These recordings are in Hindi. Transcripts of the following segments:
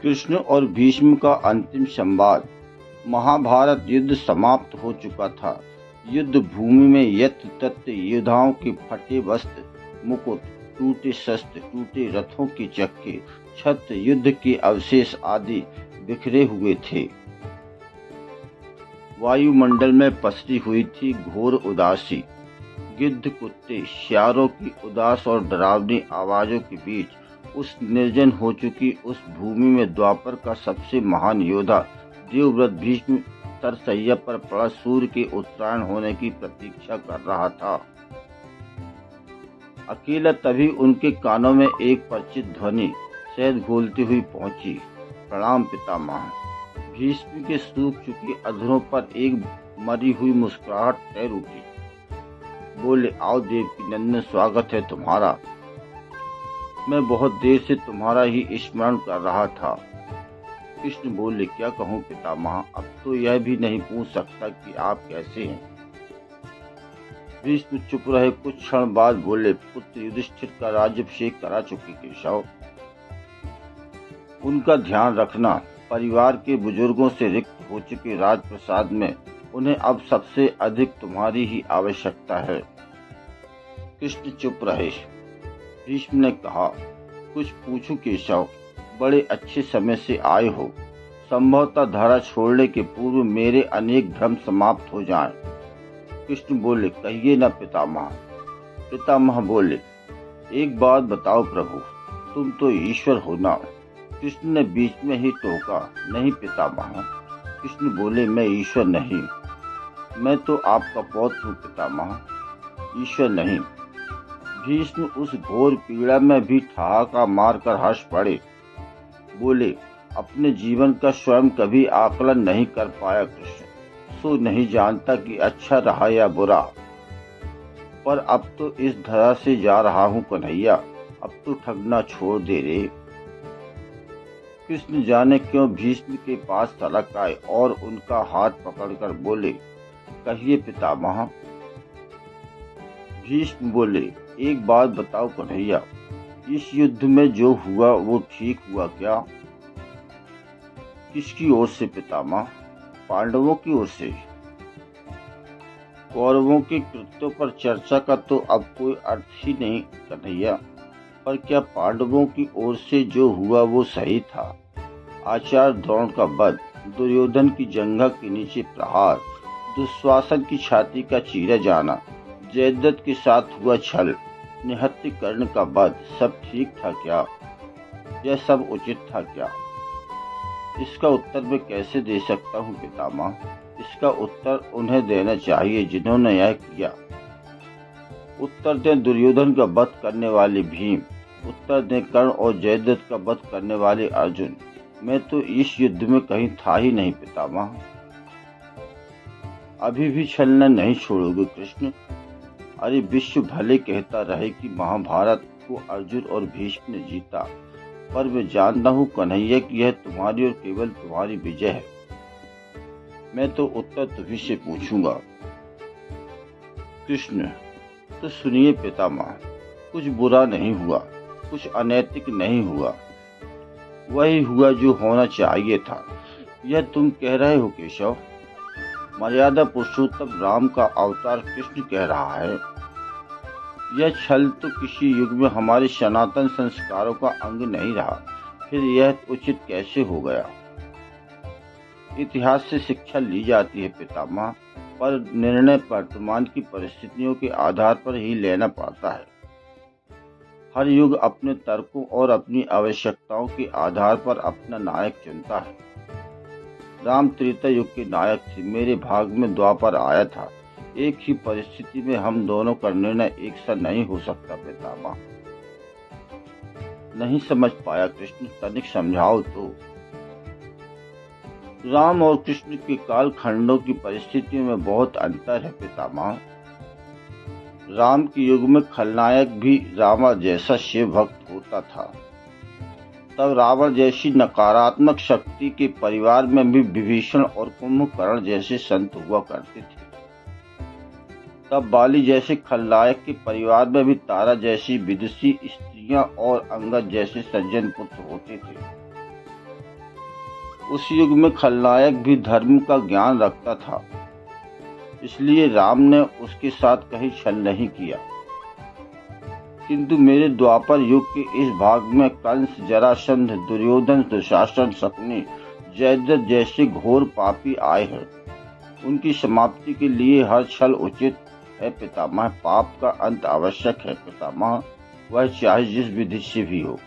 कृष्ण और भीष्म का अंतिम संवाद। महाभारत युद्ध समाप्त हो चुका था। युद्ध भूमि में यत्र तत्र योद्धाओं के फटे वस्त्र, मुकुट, टूटे शस्त्र, टूटे रथों के चक्के, छत्र, युद्ध के अवशेष आदि बिखरे हुए थे। वायुमंडल में पसरी हुई थी घोर उदासी। गिद्ध, कुत्ते, सियारों की उदास और डरावनी आवाजों के बीच उस निर्जन हो चुकी उस भूमि में द्वापर का सबसे महान योद्धा देवव्रत भीष्म तरसैया पर पड़ा सूर्य के उत्तरायण होने की प्रतीक्षा कर रहा था। अकेला तभी उनके कानों में एक परिचित ध्वनि शहद घोलती हुई पहुंची। प्रणाम पितामह। भीष्म के सूख चुकी अधरों पर एक मरी हुई मुस्कुराहट तैर उठी। बोले, आओ देवकी नंदन, स्वागत है तुम्हारा। मैं बहुत देर से तुम्हारा ही स्मरण कर रहा था। कृष्ण बोले, क्या कहूँ पितामह, अब तो यह भी नहीं पूछ सकता कि आप कैसे हैं। भीष्म चुप रहे। कुछ क्षण बाद बोले, पुत्र युधिष्ठिर का राज्याभिषेक करा चुके केशव। उनका ध्यान रखना। परिवार के बुजुर्गों से रिक्त हो चुके राजप्रसाद में उन्हें अब सबसे अधिक तुम्हारी ही आवश्यकता है। कृष्ण चुप रहे। भीष्म ने कहा, कुछ पूछूं केशव? बड़े अच्छे समय से आए हो। संभवतः धारा छोड़ने के पूर्व मेरे अनेक भ्रम समाप्त हो जाएं। कृष्ण बोले, कहिए न पितामह। पितामह बोले, एक बात बताओ प्रभु, तुम तो ईश्वर हो ना। कृष्ण ने बीच में ही टोका, नहीं पितामह। कृष्ण बोले, मैं ईश्वर नहीं, मैं तो आपका पौत्र हूँ पितामह, ईश्वर नहीं। भीष्म उस घोर पीड़ा में भी ठहाका मारकर हंस पड़े। बोले, अपने जीवन का स्वयं कभी आकलन नहीं कर पाया कृष्ण, सो नहीं जानता कि अच्छा रहा या बुरा। पर अब तो इस धरा से जा रहा हूँ कन्हैया, अब तो ठगना छोड़ दे रे। कृष्ण जाने क्यों भीष्म के पास तलक आए और उनका हाथ पकड़कर बोले, कहिए पितामह। भीष्म बोले, एक बात बताओ कन्हैया, इस युद्ध में जो हुआ वो ठीक हुआ क्या? किसकी ओर से पितामह? पांडवों की ओर से। कौरवों के कृत्यों पर चर्चा का तो अब कोई अर्थ ही नहीं कन्हैया, पर क्या पांडवों की ओर से जो हुआ वो सही था? आचार्य द्रोण का वध, दुर्योधन की जंघा के नीचे प्रहार, दुःशासन की छाती का चीरा जाना, जयद्रथ के साथ हुआ छल, निहत्थी कर्ण का वध, सब ठीक था क्या? यह सब उचित था क्या? इसका उत्तर मैं कैसे दे सकता हूँ पितामह? इसका उत्तर उन्हें देना चाहिए जिन्होंने यह किया। उत्तर दें दुर्योधन का वध करने वाले भीम, उत्तर दें कर्ण और जयद्रथ का वध करने वाले अर्जुन। मैं तो इस युद्ध में कहीं था ही नहीं पितामह। अभी भी छलना नहीं छोड़ोगे कृष्ण? अरे विश्व भले कहता रहे कि महाभारत को अर्जुन और भीष्म ने जीता, पर मैं जानता हूँ कन्हैया कि यह तुम्हारी और केवल तुम्हारी विजय है। मैं तो उत्तर तुम्ही से पूछूंगा। कृष्ण, तो सुनिए पितामह, कुछ बुरा नहीं हुआ, कुछ अनैतिक नहीं हुआ, वही हुआ जो होना चाहिए था। यह तुम कह रहे हो केशव? मर्यादा पुरुषोत्तम राम का अवतार कृष्ण कह रहा है। यह छल तो किसी युग में हमारे सनातन संस्कारों का अंग नहीं रहा, फिर यह उचित कैसे हो गया? इतिहास से शिक्षा ली जाती है पितामह, पर निर्णय वर्तमान की परिस्थितियों के आधार पर ही लेना पड़ता है। हर युग अपने तर्कों और अपनी आवश्यकताओं के आधार पर अपना नायक चुनता है। राम त्रेता युग के नायक थे, मेरे भाग में द्वापर आया था। एक ही परिस्थिति में हम दोनों का निर्णय एक सा नहीं हो सकता पितामह। नहीं समझ पाया कृष्ण, तनिक समझाओ तो। राम और कृष्ण के काल खंडों की परिस्थितियों में बहुत अंतर है पितामह। राम के युग में खलनायक भी रावण जैसा शिव भक्त होता था। तब रावण जैसी नकारात्मक शक्ति के परिवार में भी विभीषण और कुंभकर्ण जैसे संत हुआ करते थे। तब बाली जैसे खलनायक के परिवार में भी तारा जैसी विदुषी स्त्रियां और अंगद जैसे सज्जन पुत्र होते थे। उस युग में खलनायक भी धर्म का ज्ञान रखता था, इसलिए राम ने उसके साथ कहीं छल नहीं किया। किंतु मेरे द्वापर युग के इस भाग में कंस, जरासंध, दुर्योधन, दुशासन, शकुनी, जयद्रथ जैसे घोर पापी आए हैं। उनकी समाप्ति के लिए हर छल उचित है पितामह। पाप का अंत आवश्यक है पितामह, वह चाहे जिस विधि से भी हो।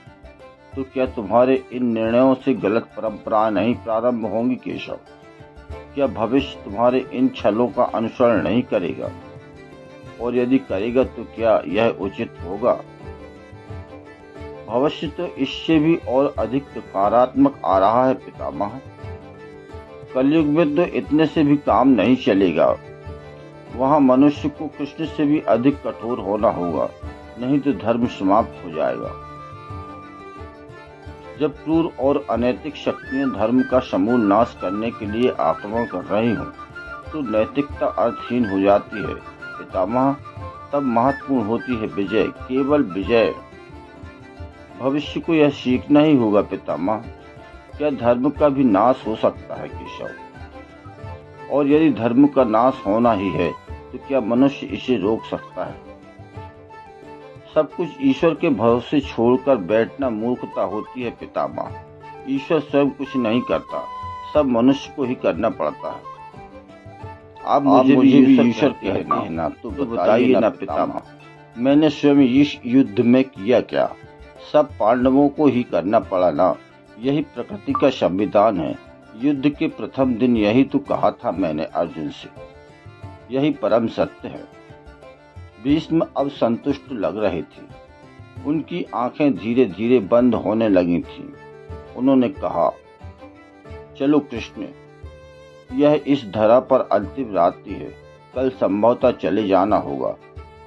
तो क्या तुम्हारे इन निर्णयों से गलत परंपराएं नहीं प्रारंभ होंगी केशव? क्या भविष्य तुम्हारे इन छलों का अनुसरण नहीं करेगा? और यदि करेगा तो क्या यह उचित होगा? भविष्य तो इससे भी और अधिक नकारात्मक आ रहा है पितामह। कलयुग में तो इतने से भी काम नहीं चलेगा। वहां मनुष्य को कृष्ण से भी अधिक कठोर होना होगा, नहीं तो धर्म समाप्त हो जाएगा। जब क्रूर और अनैतिक शक्तियां धर्म का समूल नाश करने के लिए आक्रमण कर रही हों, तो नैतिकता अर्थहीन हो जाती है पितामह। तब महत्वपूर्ण होती है विजय, केवल विजय। भविष्य को यह सीखना ही होगा पितामह। क्या धर्म का भी नाश हो सकता है केशव? और यदि धर्म का नाश होना ही है तो क्या मनुष्य इसे रोक सकता है? सब कुछ ईश्वर के भरोसे छोड़कर बैठना मूर्खता होती है पितामह। ईश्वर स्वयं कुछ नहीं करता, सब मनुष्य को ही करना पड़ता है। आप मुझे भी ईश्वर कहते हैं ना, तो बताइए ना पितामह, मैंने स्वयं इस युद्ध में किया क्या? सब पांडवों को ही करना पड़ा ना, यही प्रकृति का संविधान है। युद्ध के प्रथम दिन यही तो कहा था मैंने अर्जुन से, यही परम सत्य है। भीष्म अब संतुष्ट लग रहे थे, उनकी आंखें धीरे धीरे बंद होने लगी थीं। उन्होंने कहा, चलो कृष्ण, यह इस धरा पर अंतिम रात्रि है, कल संभवतः चले जाना होगा।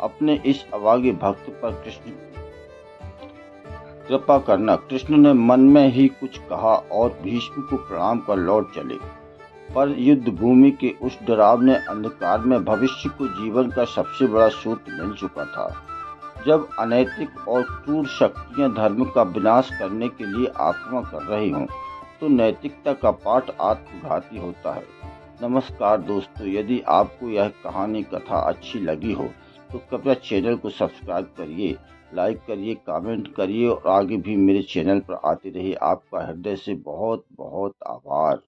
अपने इस अभागे भक्त पर कृष्ण कृपा करना। कृष्ण ने मन में ही कुछ कहा और भीष्म को प्रणाम कर लौट चले। पर युद्ध भूमि के उस डरावने अंधकार में भविष्य को जीवन का सबसे बड़ा सूत्र मिल चुका था। जब अनैतिक और क्रूर शक्तियां धर्म का विनाश करने के लिए आक्रमण कर रही हों, तो नैतिकता का पाठ आत्मघाती होता है। नमस्कार दोस्तों, यदि आपको यह कहानी कथा अच्छी लगी हो तो कृपया चैनल को सब्सक्राइब करिए, लाइक करिए, कमेंट करिए और आगे भी मेरे चैनल पर आते रहिए। आपका हृदय से बहुत बहुत आभार।